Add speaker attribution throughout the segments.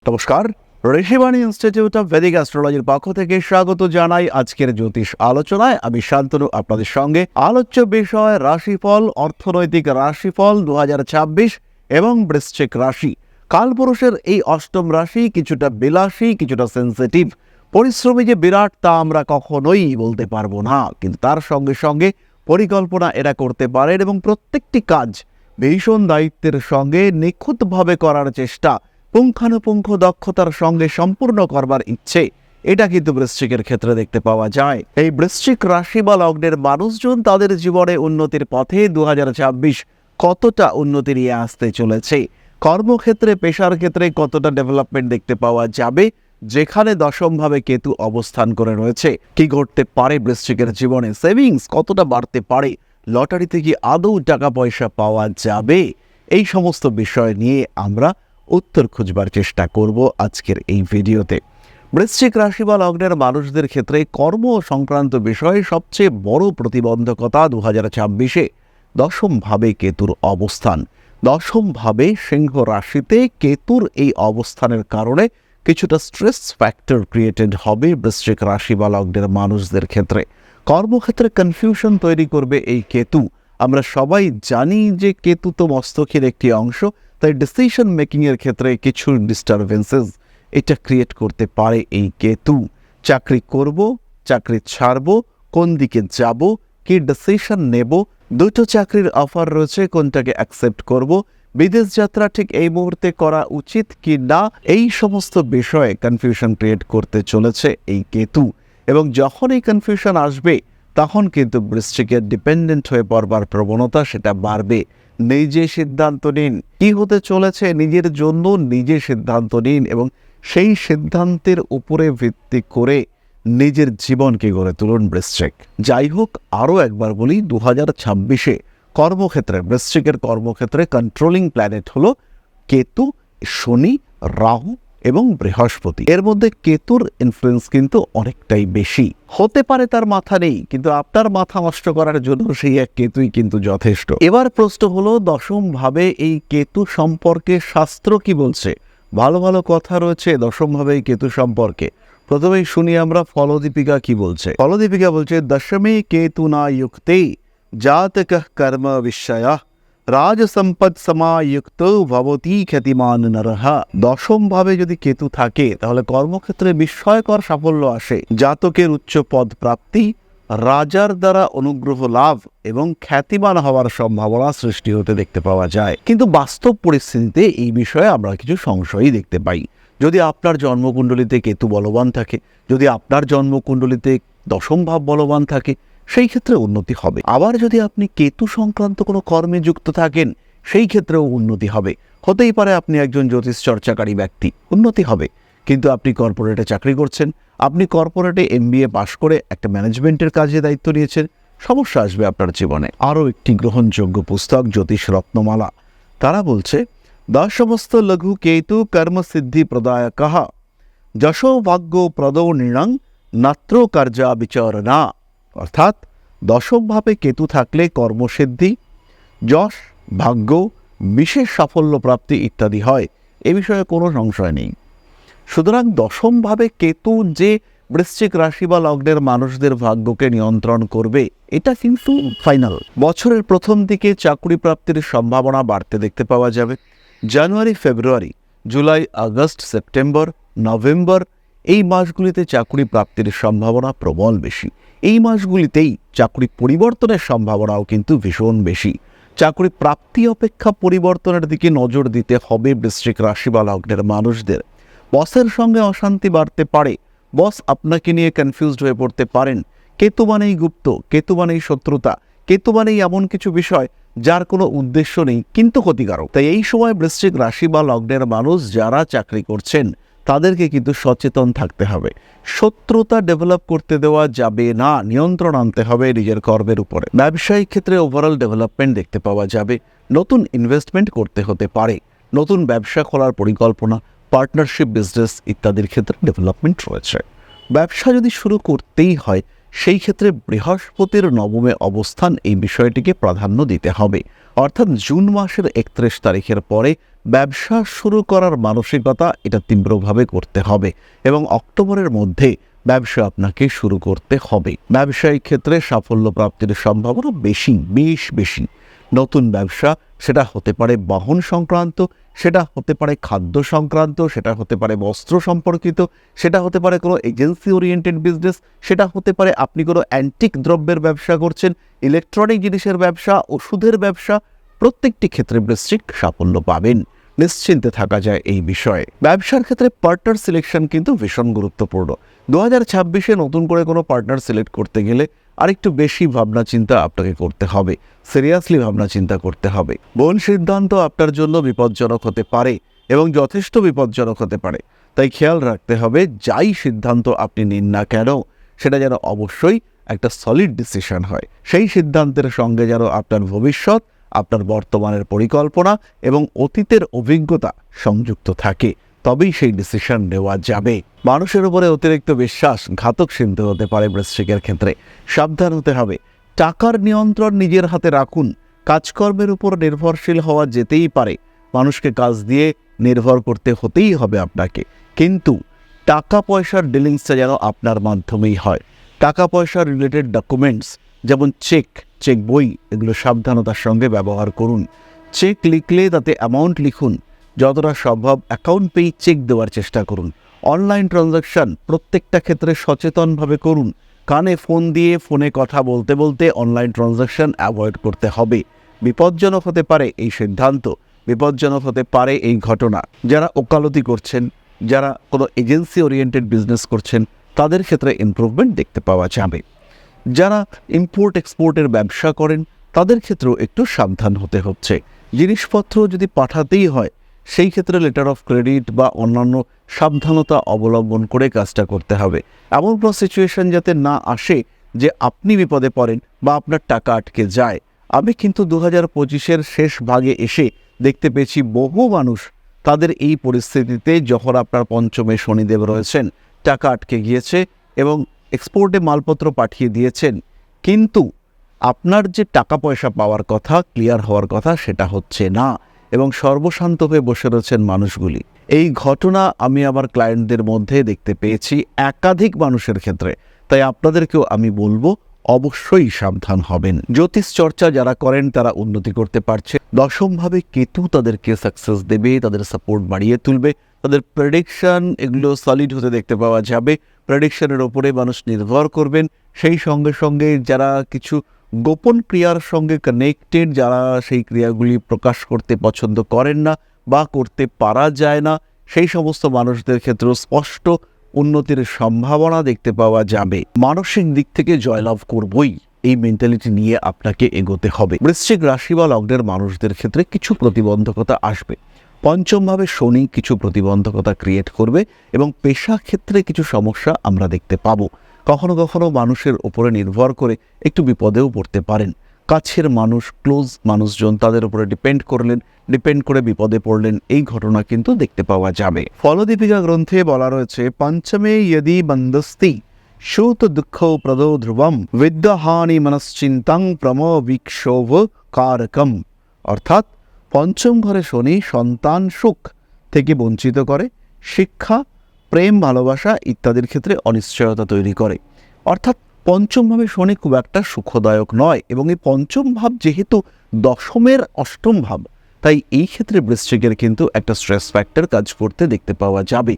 Speaker 1: নমস্কার, Rishibani institute of Vedic অ্যাস্ট্রোলজির পক্ষ থেকে স্বাগত জানাই আজকের জ্যোতিষ আলোচনায়। আমি শান্তনু আপনাদের সঙ্গে। আলোচ্য বিষয় রাশিফল, অর্থনৈতিক রাশিফল 2026 এবং বৃশ্চিক রাশি। কালপুরুষের এই অষ্টম রাশি কিছুটা বিলাসী, কিছুটা সেন্সিটিভ। পরিশ্রমী যে বিরাট তা আমরা কখনোই বলতে পারবো না, কিন্তু তার সঙ্গে সঙ্গে পরিকল্পনা এরা করতে পারেন এবং প্রত্যেকটি কাজ ভীষণ দায়িত্বের সঙ্গে নিখুঁতভাবে করার চেষ্টা, পুঙ্খানুপুঙ্খ দক্ষতার সঙ্গে সম্পূর্ণ করবার ইচ্ছে, এটা কিন্তু বৃশ্চিকের ক্ষেত্রে দেখতে পাওয়া যায়। এই বৃশ্চিক রাশি বা লগ্নের মানুষজন তাদের জীবনে উন্নতির পথে 2026 কতটা উন্নতি নিয়ে আসতে চলেছে, কর্মক্ষেত্রে পেশার ক্ষেত্রে কতটা ডেভেলপমেন্ট দেখতে পাওয়া যাবে, যেখানে দশমভাবে কেতু অবস্থান করে রয়েছে, কি ঘটতে পারে বৃশ্চিকের জীবনে, সেভিংস কতটা বাড়তে পারে, লটারিতে কি আদৌ টাকা পয়সা পাওয়া যাবে, এই সমস্ত বিষয় নিয়ে আমরা উত্তর খুঁজবার চেষ্টা করব আজকের এই ভিডিওতে। বৃশ্চিক রাশি বা লগ্নের মানুষদের ক্ষেত্রে কর্ম সংক্রান্ত বিষয়ে সবচেয়ে বড় প্রতিবন্ধকতা 2026-এ দশমভাবে কেতুর অবস্থান। দশমভাবে সিংহ রাশিতে কেতুর এই অবস্থানের কারণে কিছুটা স্ট্রেস ফ্যাক্টর ক্রিয়েটেড হবে বৃশ্চিক রাশি বা লগ্নের মানুষদের ক্ষেত্রে। কর্মক্ষেত্রে কনফিউশন তৈরি করবে এই কেতু। আমরা সবাই জানি যে কেতু তো মস্তকের একটি অংশ, তাই ডিসিশন মেকিংয়ের ক্ষেত্রে কিছু ডিস্টারবেন্সেস এটা ক্রিয়েট করতে পারে এই কেতু। চাকরি করব, চাকরি ছাড়ব, কোন দিকে যাব, কি ডিসিশন নেব, দুটো চাকরির অফার রয়েছে, কোনটাকে অ্যাকসেপ্ট করব, বিদেশ যাত্রা ঠিক এই মুহূর্তে করা উচিত কি না, এই সমস্ত বিষয়ে কনফিউশন ক্রিয়েট করতে চলেছে এই কেতু। এবং যখন এই কনফিউশন আসবে তখন কিন্তু বৃশ্চিকের ডিপেন্ডেন্ট হয়ে পড়বার প্রবণতা সেটা বাড়বে। নিজে সিদ্ধান্ত নিন কি হতে চলেছে, নিজের জন্য নিজে সিদ্ধান্ত নিন এবং সেই সিদ্ধান্তের উপরে ভিত্তি করে নিজের জীবনকে গড়ে তুলুন বৃশ্চিক। যাই হোক, আরও একবার বলি, 2026-এ কর্মক্ষেত্রে, বৃশ্চিকের কর্মক্ষেত্রে কন্ট্রোলিং প্ল্যানেট হলো কেতু, শনি, রাহু এবং বৃহস্পতি। এর মধ্যে কেতুর ইনফ্লুয়েন্স কিন্তু অনেকটাই বেশি। হতে পারে তার মাথা নেই, কিন্তু আপনার মাথা নষ্ট করার জন্য সেই এক কেতুই কিন্তু যথেষ্ট। এবার প্রশ্ন হলো, দশম ভাবে এই কেতু সম্পর্কে শাস্ত্র কি বলছে? ভালো ভালো কথা রয়েছে দশম ভাবে এই কেতু সম্পর্কে। প্রথমেই শুনি আমরা ফলদীপিকা কি বলছে। ফলদীপিকা বলছে, দশমে কেতু না যুক্তে জাতক কর্ম বিষয়া রাজ সম্পদ সমাযুক্ত ভবতি খ্যাতিমান নরহ। দশম ভাবে যদি কেতু থাকে তাহলে কর্মক্ষেত্রে বিস্ময়কর সাফল্য আসে, জাতকের উচ্চ পদ প্রাপ্তি, রাজার দ্বারা অনুগ্রহ লাভ এবং খ্যাতিমান হওয়ার সম্ভাবনা সৃষ্টি হতে দেখতে পাওয়া যায়। কিন্তু বাস্তব পরিস্থিতিতে এই বিষয়ে আমরা কিছু সংশয়ই দেখতে পাই। যদি আপনার জন্মকুণ্ডলিতে কেতু বলবান থাকে, যদি আপনার জন্মকুণ্ডলিতে দশম ভাব বলবান থাকে, সেই ক্ষেত্রে উন্নতি হবে। আবার যদি আপনি কেতু সংক্রান্ত কোনো কর্মে যুক্ত থাকেন, সেই ক্ষেত্রেও উন্নতি হবে। হতেই পারে আপনি একজন জ্যোতিষ চর্চাকারী ব্যক্তি, উন্নতি হবে। কিন্তু আপনি কর্পোরেটে চাকরি করছেন, আপনি কর্পোরেটে MBA পাশ করে একটা ম্যানেজমেন্টের কাজে দায়িত্ব নিয়েছেন, সমস্যা আসবে আপনার জীবনে। আরও একটি গ্রহণযোগ্য পুস্তক জ্যোতিষ রত্নমালা, তারা বলছে, দশমস্ত লঘু কেতু কর্মসিদ্ধি প্রদায়কঃ যশো ভাগ্য প্রদো নৃণং নাত্র কার্যা বিচরণা। অর্থাৎ দশমভাবে কেতু থাকলে কর্মসিদ্ধি, যশ, ভাগ্য, বিশেষ সাফল্য প্রাপ্তি ইত্যাদি হয়, এ বিষয়ে কোনো সংশয় নেই। সুতরাং দশমভাবে কেতু যে বৃশ্চিক রাশি বা লগ্নের মানুষদের ভাগ্যকে নিয়ন্ত্রণ করবে, এটা কিন্তু ফাইনাল। বছরের প্রথম দিকে চাকরি প্রাপ্তির সম্ভাবনা বাড়তে দেখতে পাওয়া যাবে। জানুয়ারি, ফেব্রুয়ারি, জুলাই, আগস্ট, সেপ্টেম্বর, নভেম্বর, এই মাসগুলিতে চাকরি প্রাপ্তির সম্ভাবনা প্রবল বেশি। এই মাসগুলিতেই চাকরি পরিবর্তনের সম্ভাবনাও কিন্তু ভীষণ বেশি। চাকরি প্রাপ্তি অপেক্ষা পরিবর্তনের দিকে নজর দিতে হবে বৃশ্চিক রাশি বা লগ্নের মানুষদের। বসের সঙ্গে অশান্তি বাড়তে পারে, বস আপনাকে নিয়ে কনফিউজড হয়ে পড়তে পারেন। কেতু মানেই গুপ্ত, কেতু মানেই শত্রুতা, কেতু মানেই এমন কিছু বিষয় যার কোনো উদ্দেশ্য নেই কিন্তু ক্ষতিকারক। তাই এই সময় বৃশ্চিক রাশি বা লগ্নের মানুষ যারা চাকরি করছেন তাদেরকে কিন্তু সচেতন থাকতে হবে। শত্রুতা ডেভেলপ করতে দেওয়া যাবে না, নিয়ন্ত্রণ আনতে হবে নিজের কর্মের উপরে। ব্যবসায়িক ক্ষেত্রে ওভারঅল ডেভেলপমেন্ট দেখতে পাওয়া যাবে। নতুন ইনভেস্টমেন্ট করতে হতে পারে, নতুন ব্যবসা খোলার পরিকল্পনা, পার্টনারশিপ বিজনেস ইত্যাদির ক্ষেত্রে ডেভেলপমেন্ট রয়েছে। ব্যবসা যদি শুরু করতেই হয়, সেই ক্ষেত্রে বৃহস্পতির নবমে অবস্থান এই বিষয়টিকে প্রাধান্য দিতে হবে। অর্থাৎ জুন মাসের 31 তারিখের পরে ব্যবসা শুরু করার মানসিকতা এটা তীব্রভাবে করতে হবে এবং অক্টোবরের মধ্যে ব্যবসা আপনাকে শুরু করতে হবে। ব্যবসায়িক ক্ষেত্রে সাফল্য প্রাপ্তির সম্ভাবনা বেশি। নতুন ব্যবসা, সেটা হতে পারে বাহন সংক্রান্ত, সেটা হতে পারে খাদ্য সংক্রান্ত, সেটা হতে পারে বস্ত্র সম্পর্কিত, সেটা হতে পারে কোনো এজেন্সি ওরিয়েন্টেড বিজনেস, সেটা হতে পারে আপনি কোনো অ্যান্টিক দ্রব্যের ব্যবসা করছেন, ইলেকট্রনিক জিনিসের ব্যবসা, ওষুধের ব্যবসা। প্রত্যেকটি ক্ষেত্রে বৃশ্চিক সাফল্য পাবেন, নিশ্চিন্তে থাকা যায় এই বিষয়ে। ব্যবসার ক্ষেত্রে পার্টনার সিলেকশন কিন্তু ভীষণ গুরুত্বপূর্ণ। 2026-এ নতুন করে কোনো পার্টনার সিলেক্ট করতে গেলে আরেকটু বেশি ভাবনা চিন্তা আপনাকে করতে হবে, সিরিয়াসলি ভাবনা চিন্তা করতে হবে। ভুল সিদ্ধান্ত আপনার জন্য বিপজ্জনক হতে পারে এবং যথেষ্ট বিপজ্জনক হতে পারে। তাই খেয়াল রাখতে হবে, যাই সিদ্ধান্ত আপনি নিন না কেন সেটা যেন অবশ্যই একটা সলিড ডিসিশন হয়। সেই সিদ্ধান্তের সঙ্গে যেন আপনার ভবিষ্যৎ, আপনার বর্তমানের পরিকল্পনা এবং অতীতের অভিজ্ঞতা সংযুক্ত থাকে, তবেই সেই ডিসিশন নেওয়া যাবে। মানুষের উপরে অতিরিক্ত বিশ্বাস ঘাতক সিদ্ধ হতে পারে বৃশ্চিকের ক্ষেত্রে, সাবধান হতে হবে। টাকার নিয়ন্ত্রণ নিজের হাতে রাখুন। কাজকর্মের উপর নির্ভরশীল হওয়া যেতেই পারে, মানুষকে কাজ দিয়ে নির্ভর করতে হতেই হবে আপনাকে, কিন্তু টাকা পয়সার ডিলিংসটা যেন আপনার মাধ্যমেই হয়। টাকা পয়সা রিলেটেড ডকুমেন্টস যেমন চেক বই, এগুলো সাবধানতার সঙ্গে ব্যবহার করুন। চেক লিখলে তাতে অ্যামাউন্ট লিখুন, যতটা সম্ভব অ্যাকাউন্ট পেই চেক দেওয়ার চেষ্টা করুন। অনলাইন ট্রানজাকশন প্রত্যেকটা ক্ষেত্রে সচেতনভাবে করুন। কানে ফোন দিয়ে ফোনে কথা বলতে বলতে অনলাইন ট্রানজাকশন অ্যাভয়েড করতে হবে। বিপজ্জনক হতে পারে এই সিদ্ধান্ত, বিপজ্জনক হতে পারে এই ঘটনা। যারা ওকালতি করছেন, যারা কোনো এজেন্সি ওরিয়েন্টেড বিজনেস করছেন, তাদের ক্ষেত্রে ইমপ্রুভমেন্ট দেখতে পাওয়া যাবে। যারা ইম্পোর্ট এক্সপোর্টের ব্যবসা করেন, তাদের ক্ষেত্রেও একটু সাবধান হতে হচ্ছে। জিনিসপত্র যদি পাঠাতেই হয়, সেই ক্ষেত্রে লেটার অফ ক্রেডিট বা অন্যান্য সাবধানতা অবলম্বন করে কাজটা করতে হবে। এমন কোনো সিচুয়েশন যাতে না আসে যে আপনি বিপদে পড়েন বা আপনার টাকা আটকে যায়। আমি কিন্তু 2025-এর শেষ ভাগে এসে দেখতে পেয়েছি বহু মানুষ তাদের এই পরিস্থিতিতে, যখন আপনার পঞ্চমে শনিদেব রয়েছেন, টাকা আটকে গিয়েছে এবং এক্সপোর্টে মালপত্র পাঠিয়ে দিয়েছেন, কিন্তু আপনার যে টাকা পয়সা পাওয়ার কথা, ক্লিয়ার হওয়ার কথা, সেটা হচ্ছে না এবং সর্বশান্ত হয়ে বসে রয়েছেন মানুষগুলি। এই ঘটনা আমি আমার ক্লায়েন্টদের মধ্যে দেখতে পেয়েছি একাধিক মানুষের ক্ষেত্রে। তাই আপনাদেরকেও আমি বলবো, অবশ্যই সাবধান হবেন। জ্যোতিষ চর্চা যারা করেন তারা উন্নতি করতে পারছে। দশমভাবে কেতু তাদেরকে সাকসেস দেবে, তাদের সাপোর্ট বাড়িয়ে তুলবে, তাদের প্রেডিকশন এগুলো সলিড হতে দেখতে পাওয়া যাবে। প্রেডিকশনের ওপরে মানুষ নির্ভর করবেন। সেই সঙ্গে সঙ্গে যারা কিছু গোপন ক্রিয়ার সঙ্গে কানেক্টেড, যারা সেই ক্রিয়াগুলি প্রকাশ করতে পছন্দ করেন না বা করতে পারা যায় না, সেই সমস্ত মানুষদের ক্ষেত্রেও স্পষ্ট উন্নতির সম্ভাবনা দেখতে পাওয়া যাবে। মানসিক দিক থেকে জয়লাভ করবই, এই মেন্টালিটি নিয়ে আপনাকে এগোতে হবে। বৃশ্চিক রাশি বা লগ্নের মানুষদের ক্ষেত্রে কিছু প্রতিবন্ধকতা আসবে। পঞ্চমভাবে শনি কিছু প্রতিবন্ধকতা ক্রিয়েট করবে এবং পেশা ক্ষেত্রে কিছু সমস্যা আমরা দেখতে পাবো। কখনো কখনো মানুষের উপরে নির্ভর করে একটু বিপদেও পড়তে পারেন। কাছের মানুষ, ক্লোজ মানুষজন তাদের উপরে ডিপেন্ড করে বিপদে পড়লেন, এই ঘটনা কিন্তু দেখতে পাওয়া যাবে। ফলদীপিকা গ্রন্থে বলা রয়েছে, পঞ্চমে যদি বন্দস্তি শূত দুঃখ প্রদো ধ্রুবম বিদ্যাহানি মনশ্চিন্তাং প্রমবিক্ষোভ কারকম। অর্থাৎ পঞ্চম ঘরে শনি সন্তান সুখ থেকে বঞ্চিত করে, শিক্ষা, প্রেম, ভালোবাসা ইত্যাদির ক্ষেত্রে অনিশ্চয়তা তৈরি করে। অর্থাৎ পঞ্চমভাবে শনি খুব একটা সুখদায়ক নয় এবং এই পঞ্চম ভাব যেহেতু দশমের অষ্টম ভাব, তাই এই ক্ষেত্রে বৃশ্চিকের কিন্তু একটা স্ট্রেস ফ্যাক্টর কাজ করতে দেখতে পাওয়া যাবে।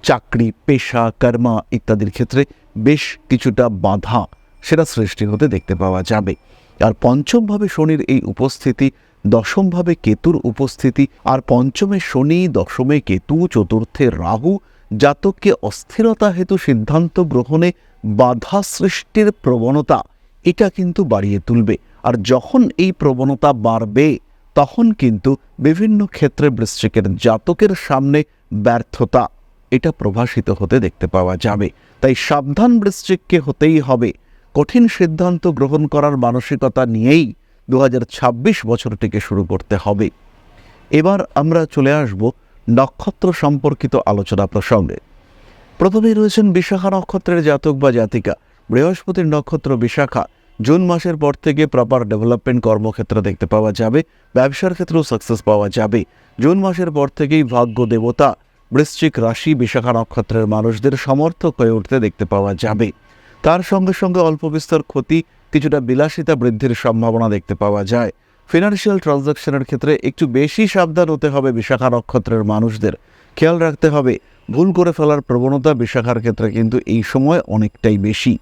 Speaker 1: চাকরি, পেশা, কর্মা ইত্যাদির ক্ষেত্রে বেশ কিছুটা বাধা সেটা সৃষ্টি হতে দেখতে পাওয়া যাবে। আর পঞ্চমভাবে শনির এই উপস্থিতি, দশমভাবে কেতুর উপস্থিতি, আর পঞ্চমে শনি, দশমে কেতু, চতুর্থে রাহু জাতককে অস্থিরতা হেতু সিদ্ধান্ত গ্রহণে বাধা সৃষ্টির প্রবণতা এটা কিন্তু বাড়িয়ে তুলবে। আর যখন এই প্রবণতা বাড়বে, তখন কিন্তু বিভিন্ন ক্ষেত্রে বৃশ্চিকের জাতকের সামনে ব্যর্থতা এটা প্রভাসিত হতে দেখতে পাওয়া যাবে। তাই সাবধান বৃশ্চিককে হতেই হবে। কঠিন সিদ্ধান্ত গ্রহণ করার মানসিকতা নিয়েই 2026 বছরটিকে শুরু করতে হবে। এবার আমরা চলে আসব নক্ষত্র সম্পর্কিত আলোচনা প্রসঙ্গে। প্রথমেই রয়েছেন বিশাখা নক্ষত্রের জাতক বা জাতিকা। বৃহস্পতির নক্ষত্র বিশাখা, জুন মাসের পর থেকে প্রপার ডেভেলপমেন্ট কর্মক্ষেত্রে দেখতে পাওয়া যাবে, ব্যবসার ক্ষেত্রেও সাকসেস পাওয়া যাবে। জুন মাসের পর থেকেই ভাগ্য দেবতা বৃশ্চিক রাশি বিশাখা নক্ষত্রের মানুষদের সমর্থক হয়ে উঠতে দেখতে পাওয়া যাবে। তার সঙ্গে সঙ্গে অল্প বিস্তর ক্ষতি, কিছুটা বিলাসিতা বৃদ্ধির সম্ভাবনা দেখতে পাওয়া যায়। ফিনান্সিয়াল ট্রানজাকশনের ক্ষেত্রে একটু বেশি সাবধান হতে হবে বিশাখা নক্ষত্রের মানুষদের। খেয়াল রাখতে হবে, ভুল করে ফেলার প্রবণতা বিশাখার ক্ষেত্রে কিন্তু এই সময় অনেকটাই বেশি।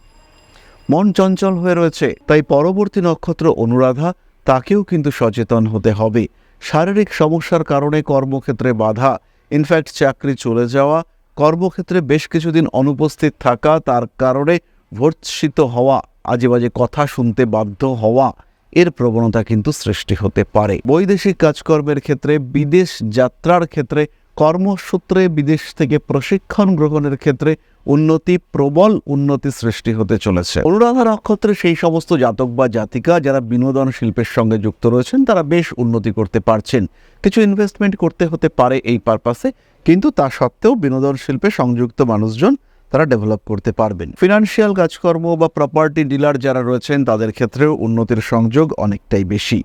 Speaker 1: মন চঞ্চল হয়ে রয়েছে, তাই পরবর্তী নক্ষত্র অনুরাধা, তাকেও কিন্তু সচেতন হতে হবে। শারীরিক সমস্যার কারণে কর্মক্ষেত্রে বাধা, ইনফ্যাক্ট চাকরি চলে যাওয়া, কর্মক্ষেত্রে বেশ কিছুদিন অনুপস্থিত থাকা, তার কারণে ভর্ৎসিত হওয়া, আজেবাজে কথা শুনতে বাধ্য হওয়া, এর প্রবণতা কিন্তু সৃষ্টি হতে পারে। বৈদেশিক কাজকর্মের ক্ষেত্রে, বিদেশ যাত্রার ক্ষেত্রে, কর্মসূত্রে বিদেশ থেকে প্রশিক্ষণ গ্রহণের ক্ষেত্রে উন্নতি, প্রবল উন্নতি সৃষ্টি হতে চলেছে। অনুরাধা নক্ষত্রে সেই সমস্ত জাতক বা জাতিকা যারা বিনোদন শিল্পের সঙ্গে যুক্ত রয়েছেন, তারা বেশ উন্নতি করতে পারছেন। কিছু ইনভেস্টমেন্ট করতে হতে পারে এই পারপাসে, কিন্তু তা সত্ত্বেও বিনোদন শিল্পে সংযুক্ত মানুষজন তারা ডেভেলপ করতে পারবেন। ফিনান্সিয়াল কাজকর্ম বা প্রপার্টি ডিলার যারা রয়েছেন, তাদের ক্ষেত্রেও উন্নতির সংযোগ অনেকটাই বেশি।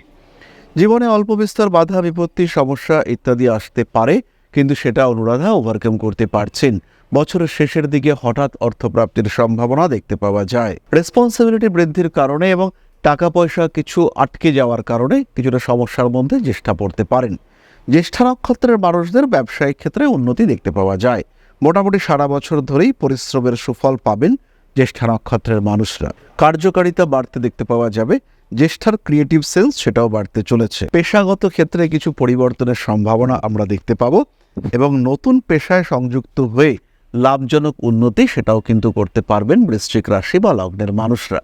Speaker 1: জীবনে অল্প বিস্তর বাধা বিপত্তি, সমস্যা ইত্যাদি আসতে পারে, কিন্তু সেটা অনুরাধা ওভারকাম করতে পারছেন। বছরের শেষের দিকে হঠাৎ অর্থপ্রাপ্তির সম্ভাবনা দেখতে পাওয়া যায়। রেসপন্সিবিলিটি বৃদ্ধির কারণে এবং টাকা পয়সা কিছু আটকে যাওয়ার কারণে কিছুটা সমস্যার মধ্যে জ্যেষ্ঠা পড়তে পারেন। জ্যেষ্ঠা নক্ষত্রের মানুষদের ব্যবসায়িক ক্ষেত্রে উন্নতি দেখতে পাওয়া যায়। মোটামুটি সারা বছর ধরেই পরিশ্রমের সুফল পাবেন জ্যেষ্ঠা নক্ষত্রের মানুষরা। কার্যকারিতা বাড়তে দেখতে পাওয়া যাবে। জ্যেষ্ঠার ক্রিয়েটিভ সেলস সেটাও বাড়তে চলেছে। পেশাগত ক্ষেত্রে কিছু পরিবর্তনের সম্ভাবনা আমরা দেখতে পাবো এবং নতুন পেশায় সংযুক্ত হয়ে লাভজনক উন্নতি সেটাও কিন্তু করতে পারবেন বৃশ্চিক রাশি বা লগ্নের মানুষরা।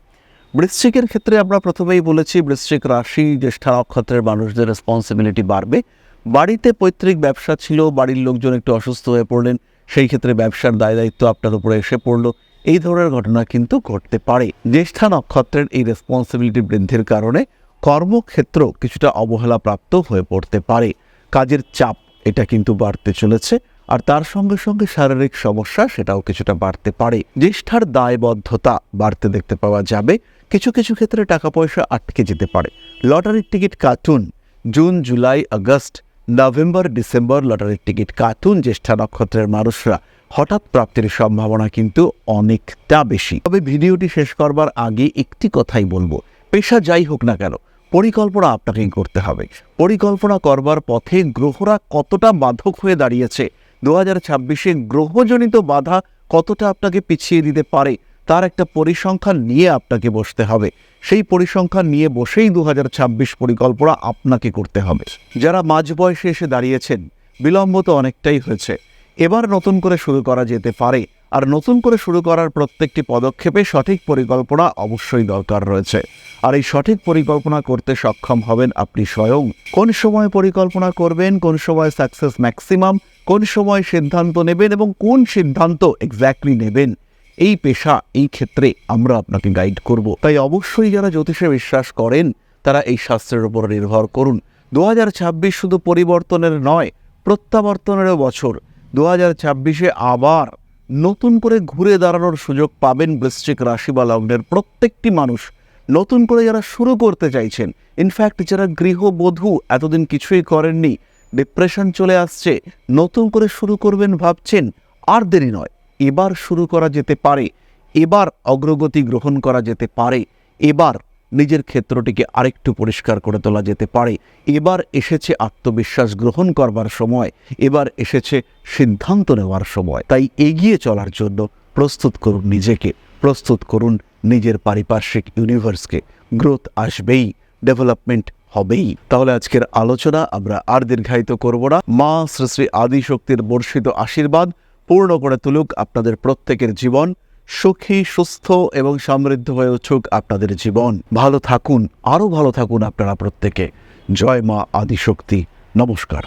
Speaker 1: বৃশ্চিকের ক্ষেত্রে আমরা প্রথমেই বলেছি, বৃশ্চিক রাশি জ্যেষ্ঠা নক্ষত্রের মানুষদের রেসপন্সিবিলিটি বাড়বে। বাড়িতে পৈতৃক ব্যবসা ছিল, বাড়ির লোকজন একটু অসুস্থ হয়ে পড়লেন, সেই ক্ষেত্রে ব্যবসার দায় দায়িত্ব আপনার উপরে এসে পড়লো, এই ধরনের ঘটনা কিন্তু ঘটতে পারে। জ্যেষ্ঠা নক্ষত্রের এই রেসপন্সিবিলিটি বৃদ্ধির কারণে কর্মক্ষেত্র কিছুটা অবহেলা প্রাপ্ত হয়ে পড়তে পারে। কাজের চাপ এটা কিন্তু বাড়তে চলেছে, আর তার সঙ্গে সঙ্গে শারীরিক সমস্যা সেটাও কিছুটা বাড়তে পারে। জ্যেষ্ঠার দায়বদ্ধতা বাড়তে দেখতে পাওয়া যাবে। কিছু কিছু ক্ষেত্রে টাকা পয়সা আটকে যেতে পারে। লটারির টিকিট কাটুন। June, July, August, November, December লটারির টিকিট কাটুন জ্যেষ্ঠা নক্ষত্রের মানুষরা। হঠাৎ প্রাপ্তির সম্ভাবনা কিন্তু অনেকটা বেশি। তবে ভিডিওটি শেষ করবার আগে একটি কথাই বলবো, পেশা যাই হোক না কেন, পরিকল্পনা আপনাকেই করতে হবে। পরিকল্পনা করবার পথে গ্রহরা কতটা বাধক হয়ে দাঁড়িয়েছে, 2026-এ গ্রহজনিত বাধা কতটা আপনাকে পিছিয়ে দিতে পারে, তার একটা পরিসংখ্যান নিয়ে আপনাকে বসতে হবে। সেই পরিসংখ্যান নিয়ে বসেই 2026 পরিকল্পনা আপনাকে করতে হবে। যারা মাঝ বয়সে এসে দাঁড়িয়েছেন, বিলম্ব তো অনেকটাই হয়েছে, এবার নতুন করে শুরু করা যেতে পারে। আর নতুন করে শুরু করার প্রত্যেকটি পদক্ষেপে সঠিক পরিকল্পনা অবশ্যই দরকার রয়েছে। আর এই সঠিক পরিকল্পনা করতে সক্ষম হবেন আপনি স্বয়ং। কোন সময় পরিকল্পনা করবেন, কোন সময় সাকসেস ম্যাক্সিমাম, কোন সময় সিদ্ধান্ত নেবেন এবং কোন সিদ্ধান্ত এক্স্যাক্টলি নেবেন, এই পেশা, এই ক্ষেত্রে আমরা আপনাকে গাইড করব। তাই অবশ্যই যারা জ্যোতিষে বিশ্বাস করেন, তারা এই শাস্ত্রের উপর নির্ভর করুন। 2026 শুধু পরিবর্তনের নয়, প্রত্যাবর্তনেরও বছর। 2026-এ আবার নতুন করে ঘুরে দাঁড়ানোর সুযোগ পাবেন বৃশ্চিক রাশি বা লগ্নের প্রত্যেকটি মানুষ। নতুন করে যারা শুরু করতে চাইছেন, ইনফ্যাক্ট যারা গৃহবধূ এতদিন কিছুই করেননি, ডিপ্রেশন চলে আসছে, নতুন করে শুরু করবেন ভাবছেন, আর দেরি নয়, এবার শুরু করা যেতে পারে। এবার অগ্রগতি গ্রহণ করা যেতে পারে। এবার নিজের ক্ষেত্রটিকে আরেকটু পরিষ্কার করে তোলা যেতে পারে। এবার এসেছে আত্মবিশ্বাস গ্রহণ করবার সময়, এবার এসেছে সিদ্ধান্ত নেওয়ার সময়। তাই এগিয়ে চলার জন্য প্রস্তুত করুন নিজেকে, প্রস্তুত করুন নিজের পারিপার্শ্বিক ইউনিভার্সকে। গ্রোথ আসবেই, ডেভেলপমেন্ট হবেই। তাহলে আজকের আলোচনা আমরা আর দীর্ঘায়িত করব না। মা শ্রী শ্রী আদিশক্তির বর্ষিত আশীর্বাদ পূর্ণ করে তুলুক আপনাদের প্রত্যেকের জীবন। সুখী, সুস্থ এবং সমৃদ্ধ হয়ে উঠুক আপনাদের জীবন। ভালো থাকুন, আরও ভালো থাকুন আপনারা প্রত্যেকে। জয় মা আদিশক্তি। নমস্কার।